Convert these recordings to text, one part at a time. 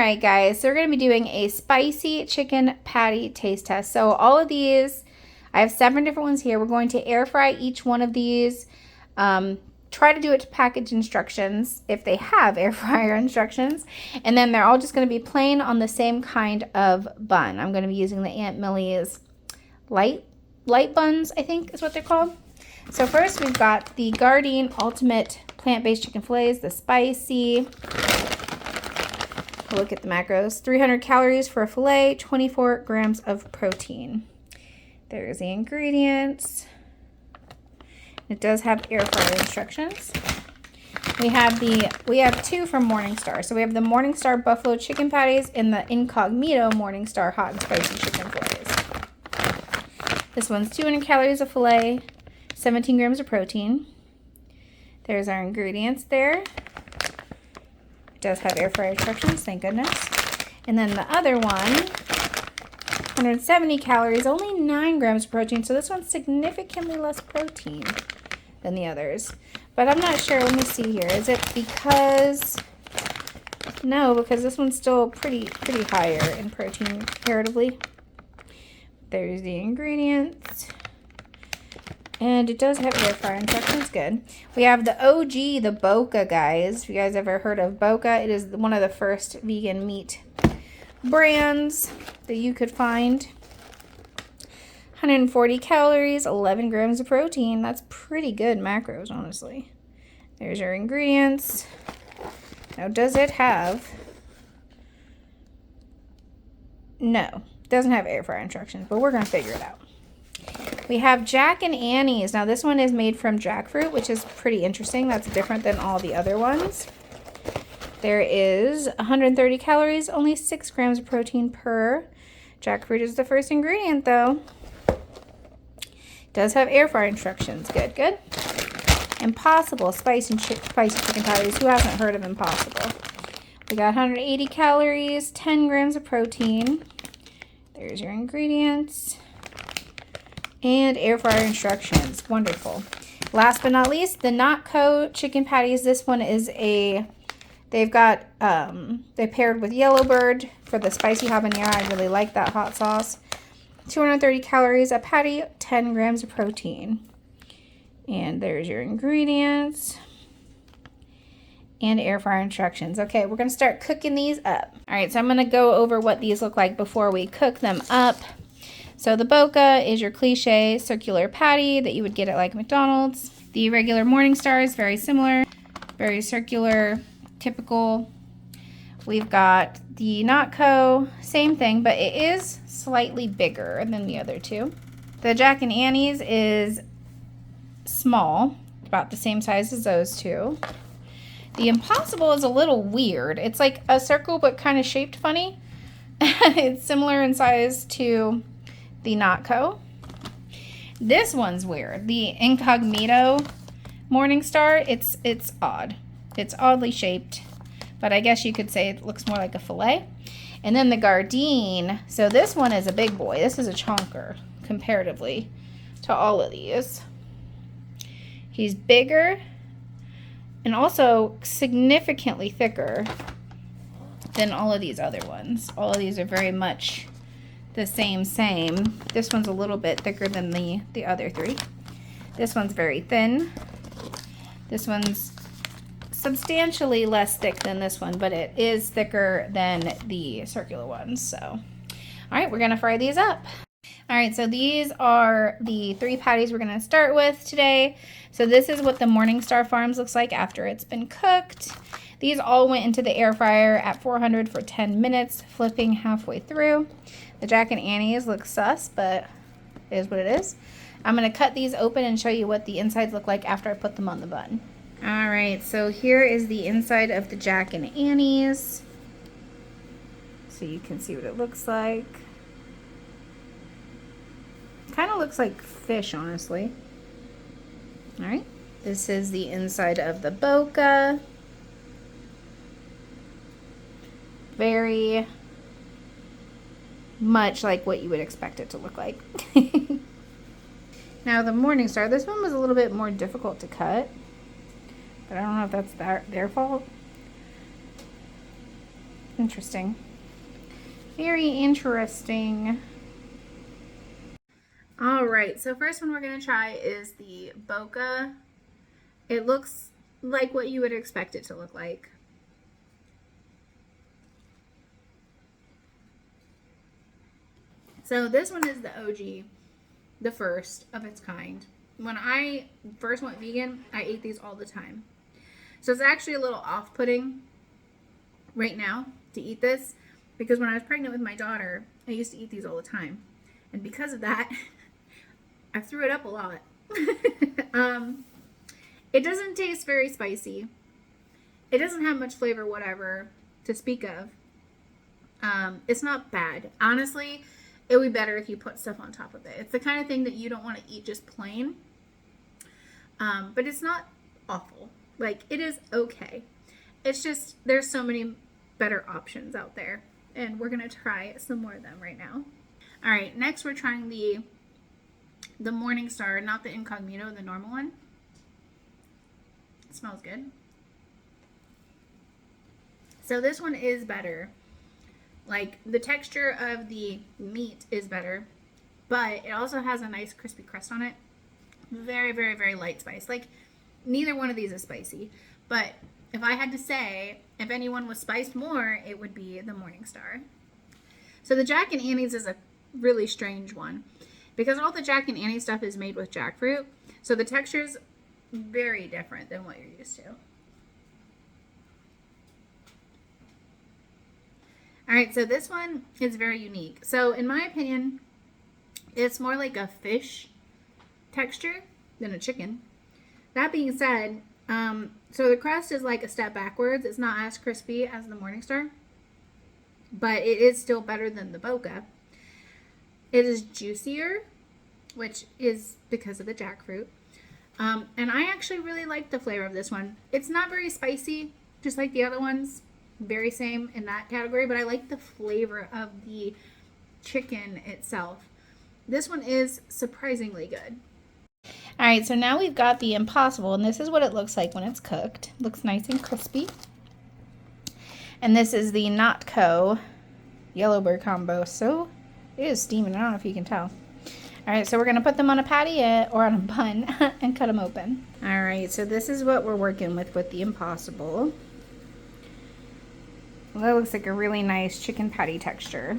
right, guys, so we're going to be doing a spicy chicken patty taste test. So all of these, I have 7 different ones here. We're going to air fry each one of these. Try to do it to package instructions if they have air fryer instructions. And then they're all just going to be plain on the same kind of bun. I'm going to be using the Aunt Millie's light buns, I think is what they're called. So first we've got the Gardein Ultimate Plant-Based Chicken Fillets, the spicy. Look at the macros. 300 calories for a fillet, 24 grams of protein. There's the ingredients. It does have air fryer instructions. We have 2 from Morningstar. So we have the Morningstar Buffalo Chicken Patties and the Incognito Morningstar Hot and Spicy Chicken Fillets. This one's 200 calories a fillet, 17 grams of protein. There's our ingredients there. It does have air fryer instructions, thank goodness. And then the other one, 170 calories, only 9 grams of protein. So this one's significantly less protein than the others. But I'm not sure. Let me see here. Is it because... No, because this one's still pretty higher in protein comparatively. There's the ingredients. And it does have air fryer instructions. Good. We have the OG, the Boca, guys. If you guys ever heard of Boca, it is one of the first vegan meat brands that you could find. 140 calories, 11 grams of protein. That's pretty good macros, honestly. There's your ingredients. Now, does it have... No, it doesn't have air fryer instructions, but we're going to figure it out. We have Jack and Annie's. Now, this one is made from jackfruit, which is pretty interesting. That's different than all the other ones. There is 130 calories, only 6 grams of protein per. Jackfruit is the first ingredient, though. Does have air fryer instructions. Good, good. Impossible spicy chicken patties. Who hasn't heard of Impossible? We got 180 calories, 10 grams of protein. There's your ingredients. And air fryer instructions. Wonderful. Last but not least, the Notco chicken patties. This one is they've got, they paired with Yellowbird for the spicy habanero. I really like that hot sauce. 230 calories a patty, 10 grams of protein. And there's your ingredients. And air fryer instructions. Okay, we're going to start cooking these up. All right, so I'm going to go over what these look like before we cook them up. So the Boca is your cliche circular patty that you would get at like McDonald's. The regular Morningstar is very similar, very circular, typical. We've got the Notco, same thing, but it is slightly bigger than the other two. The Jack and Annie's is small, about the same size as those two. The Impossible is a little weird. It's like a circle, but kind of shaped funny. It's similar in size to the Notco. This one's weird. The Incognito Morningstar, it's odd. It's oddly shaped, but I guess you could say it looks more like a fillet. And then the Gardein, so this one is a big boy. This is a chonker comparatively to all of these. He's bigger and also significantly thicker than all of these other ones. All of these are very much the same. This one's a little bit thicker than the other 3. This one's very thin. This one's substantially less thick than this one, but it is thicker than the circular ones. So, all right, we're gonna fry these up. All right, so these are the 3 patties we're gonna start with today. So this is what the Morningstar Farms looks like after it's been cooked. These all went into the air fryer at 400 for 10 minutes, flipping halfway through. The Jack and Annie's look sus, but it is what it is. I'm gonna cut these open and show you what the insides look like after I put them on the bun. All right, so here is the inside of the Jack and Annie's. So you can see what it looks like. Kind of looks like fish, honestly. All right, this is the inside of the Boca. Very much like what you would expect it to look like. Now the Morningstar, this one was a little bit more difficult to cut, but I don't know if that's their fault. Interesting. Very interesting. All right, so first one we're gonna try is the Boca. It looks like what you would expect it to look like. So this one is the OG, the first of its kind. When I first went vegan, I ate these all the time. So it's actually a little off-putting right now to eat this, because when I was pregnant with my daughter, I used to eat these all the time. And because of that, I threw it up a lot. It doesn't taste very spicy. It doesn't have much flavor whatever to speak of. It's not bad. Honestly, it would be better if you put stuff on top of it. It's the kind of thing that you don't want to eat just plain. But it's not awful. Like, it is okay. It's just, there's so many better options out there. And we're going to try some more of them right now. All right, next we're trying the Morningstar, not the Incognito, the normal one. It smells good. So this one is better. Like, the texture of the meat is better, but it also has a nice crispy crust on it. Very, very, very light spice. Like, neither one of these is spicy, but if I had to say, if anyone was spiced more, it would be the Morningstar. So the Jack and Annie's is a really strange one, because all the Jack and Annie stuff is made with jackfruit, so the texture's very different than what you're used to. All right, so this one is very unique. So in my opinion, it's more like a fish texture than a chicken. That being said, so the crust is like a step backwards. It's not as crispy as the Morningstar, but it is still better than the Boca. It is juicier, which is because of the jackfruit. And I actually really like the flavor of this one. It's not very spicy, just like the other ones. Very same in that category, but I like the flavor of the chicken itself. This one is surprisingly good. All right, so now we've got the Impossible, and this is what it looks like when it's cooked. Looks nice and crispy. And this is the Notco Yellowbird combo. So it is steaming. I don't know if you can tell. All right, so we're going to put them on a patty or on a bun and cut them open. All right, so this is what we're working with the Impossible. Well, that looks like a really nice chicken patty texture.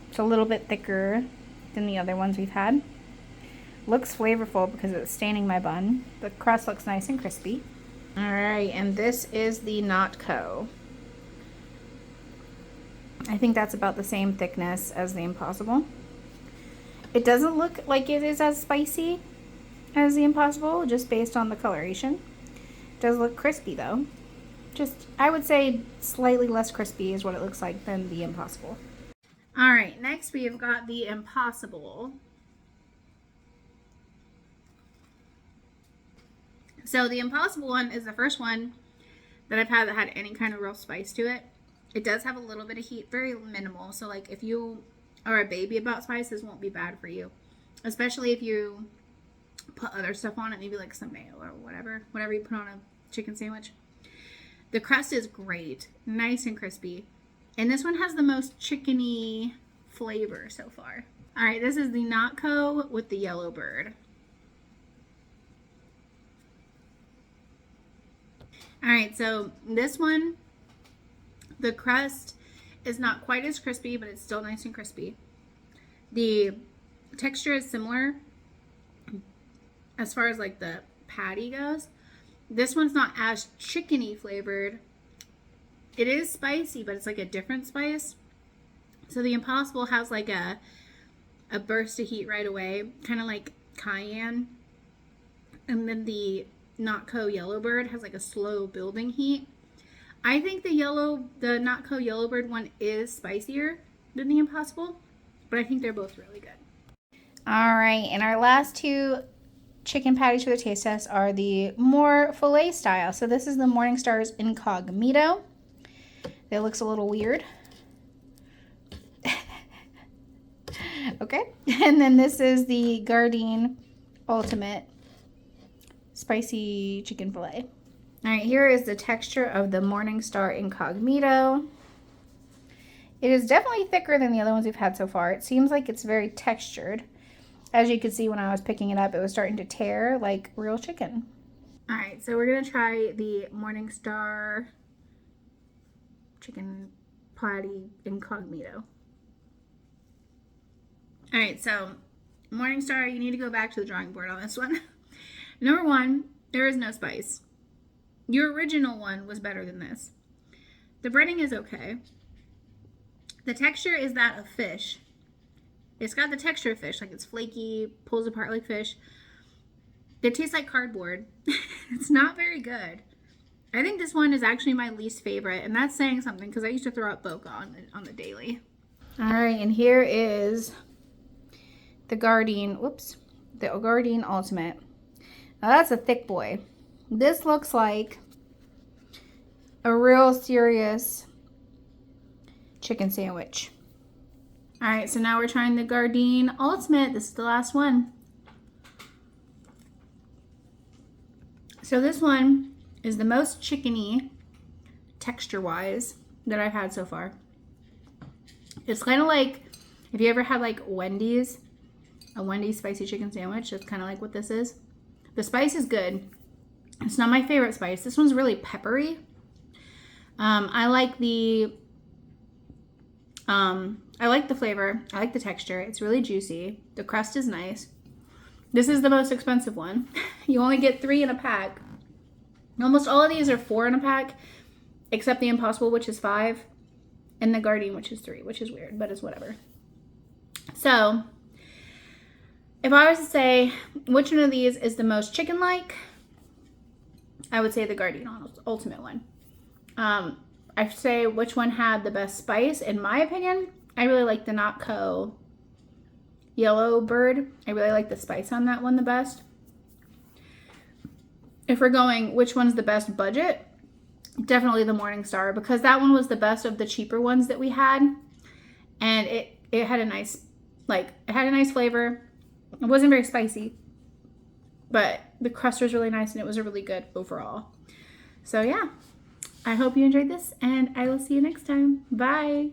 It's a little bit thicker than the other ones we've had. Looks flavorful because it's staining my bun. The crust looks nice and crispy. All right, and this is the Notco. I think that's about the same thickness as the Impossible. It doesn't look like it is as spicy as the Impossible, just based on the coloration. It does look crispy though. Just, I would say slightly less crispy is what it looks like than the Impossible. All right, next we have got the Impossible. So the Impossible one is the first one that I've had that had any kind of real spice to it. It does have a little bit of heat, very minimal. So like if you are a baby about spice, this won't be bad for you. Especially if you put other stuff on it, maybe like some mayo or whatever you put on a chicken sandwich. The crust is great, nice and crispy. And this one has the most chickeny flavor so far. All right, this is the Notco with the Yellowbird. All right, so this one, the crust is not quite as crispy, but it's still nice and crispy. The texture is similar as far as like the patty goes. This one's not as chickeny flavored. It is spicy, but it's like a different spice. So the Impossible has like a burst of heat right away, kind of like cayenne. And then the Notco Yellowbird has like a slow building heat. I think the Notco Yellowbird one is spicier than the Impossible, but I think they're both really good. All right, and our last two chicken patties for the taste test are the more filet style. So this is the Morningstar's Incognito. It looks a little weird. Okay, and then this is the Gardein Ultimate Spicy Chicken Filet. All right, here is the texture of the Morningstar Incognito. It is definitely thicker than the other ones we've had so far. It seems like it's very textured. As you could see when I was picking it up, it was starting to tear like real chicken. All right, so we're gonna try the Morningstar Chicken Patty Incognito. All right, so Morningstar, you need to go back to the drawing board on this one. Number one, there is no spice. Your original one was better than this. The breading is okay. The texture is that of fish. It's got the texture of fish, like it's flaky, pulls apart like fish. It tastes like cardboard. It's not very good. I think this one is actually my least favorite, and that's saying something because I used to throw up Boca on the daily. All right, and here is the Gardein, the Gardein Ultimate. Now that's a thick boy. This looks like a real serious chicken sandwich. All right, so now we're trying the Gardein Ultimate. This is the last one. So this one is the most chickeny, texture-wise, that I've had so far. It's kind of like, if you ever had like Wendy's, a Wendy's spicy chicken sandwich, that's kind of like what this is. The spice is good. It's not my favorite spice. This one's really peppery. I like the flavor. I like the texture. It's really juicy. The crust is nice. This is the most expensive one. You only get 3 in a pack. Almost all of these are 4 in a pack, except the Impossible, which is 5, and the Gardein, which is 3, which is weird, but it's whatever. So, if I was to say which one of these is the most chicken-like, I would say the Gardein Ultimate one. I'd say which one had the best spice. In my opinion, I really like the Notco Yellow Bird. I really like the spice on that one the best. If we're going which one's the best budget, definitely the Morningstar, because that one was the best of the cheaper ones that we had, and it had a nice flavor. It wasn't very spicy, but the crust was really nice and it was a really good overall. So yeah, I hope you enjoyed this, and I will see you next time. Bye.